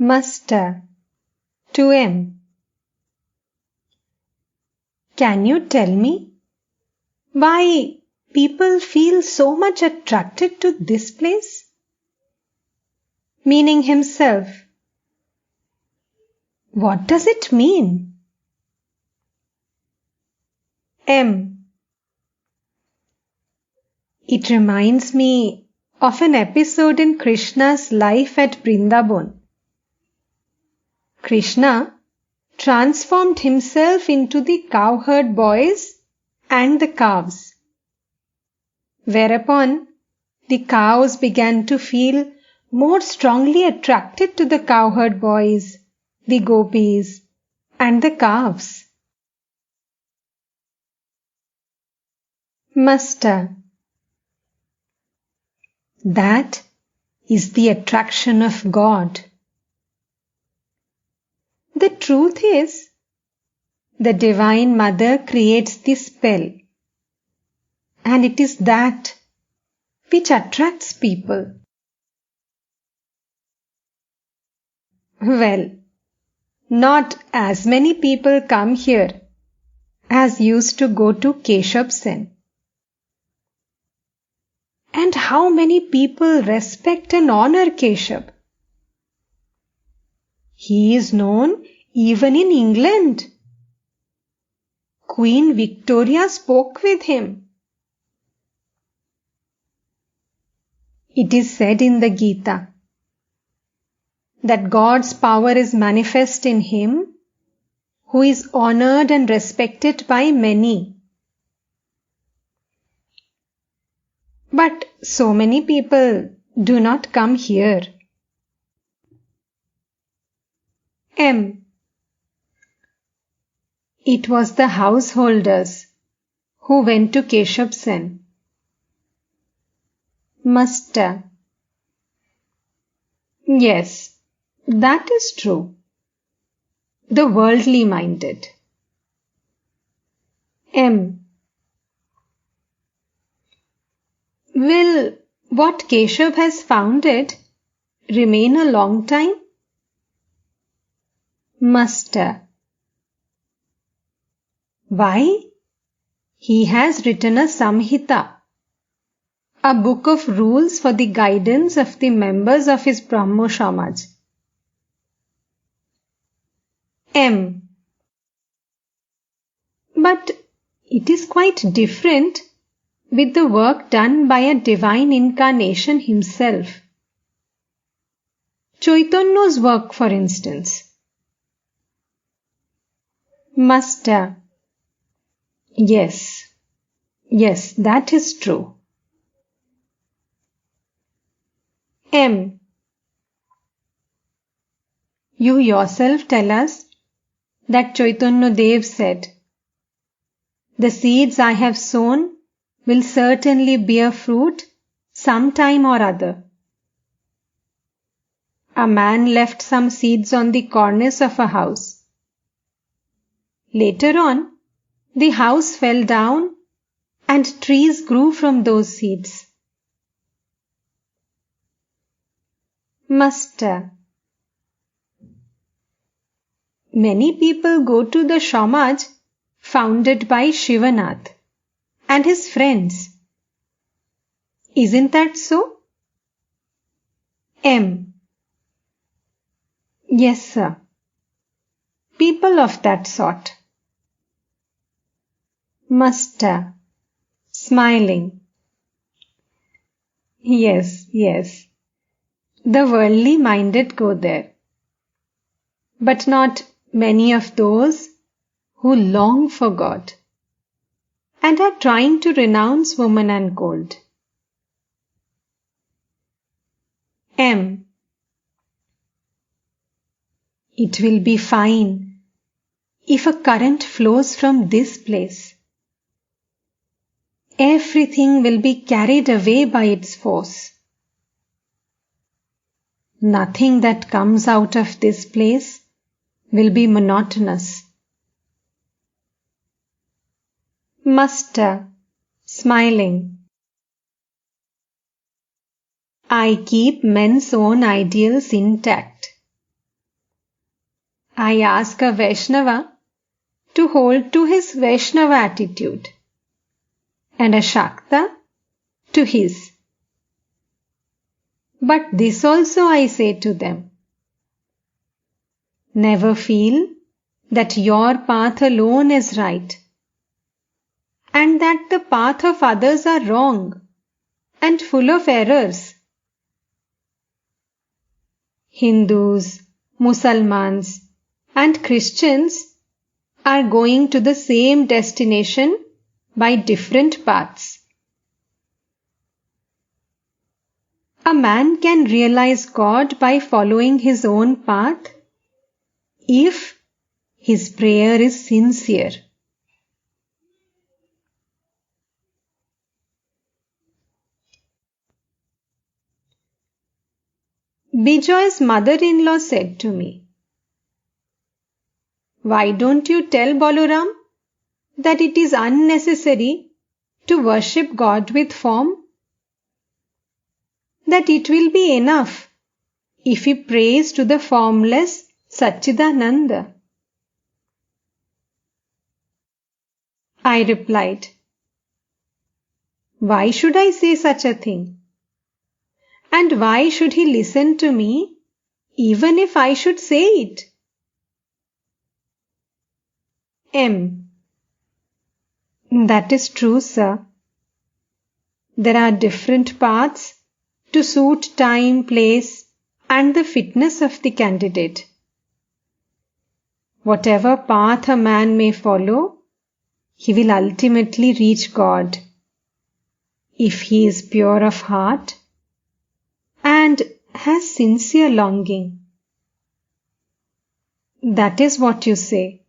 Muster. To M. Can you tell me why people feel so much attracted to this place? Meaning himself. What does it mean? M. It reminds me of an episode in Krishna's life at Vrindavan. Krishna transformed himself into the cowherd boys and the cows, whereupon the cows began to feel more strongly attracted to the cowherd boys, the gopis, and the calves. Muster. That is the attraction of God. The truth is, the Divine Mother creates the spell, and it is that which attracts people. Well, not as many people come here as used to go to Keshav Sen. And how many people respect and honor Keshav? He is known even in England. Queen Victoria spoke with him. It is said in the Gita that God's power is manifest in him who is honored and respected by many. But so many people do not come here. M. It was the householders who went to Keshav Sen. Muster. Yes, that is true. The worldly minded. M. Will what Keshav has founded remain a long time? Muster. Why? He has written a Samhita, a book of rules for the guidance of the members of his Brahmo Samaj. M. But it is quite different with the work done by a divine incarnation himself. Chaitanya's work, for instance. Muster. Yes, that is true. M. You yourself tell us that Chaitanya Dev said, "The seeds I have sown will certainly bear fruit some time or other." A man left some seeds on the cornice of a house. Later on, the house fell down and trees grew from those seeds. Muster. Many people go to the Samaj founded by Shivanath and his friends. Isn't that so? M. Yes, sir. People of that sort. Muster. Smiling. Yes. The worldly minded go there, but not many of those who long for God and are trying to renounce woman and gold. M. It will be fine if a current flows from this place. Everything will be carried away by its force. Nothing that comes out of this place will be monotonous. Muster. Smiling. I keep men's own ideals intact I ask a Vaishnava to hold to his Vaishnava attitude and a Shakta to his. But this also I say to them, never feel that your path alone is right and that the path of others are wrong and full of errors. Hindus, Musalmans, and Christians are going to the same destination by different paths. A man can realize God by following his own path if his prayer is sincere. Bijoy's mother-in-law said to me, "Why don't you tell Balaram that it is unnecessary to worship God with form? That it will be enough if he prays to the formless Satchidananda." I replied, "Why should I say such a thing? And why should he listen to me even if I should say it?" M. That is true, sir. There are different paths to suit time, place, and the fitness of the candidate. Whatever path a man may follow, he will ultimately reach God if he is pure of heart and has sincere longing. That is what you say.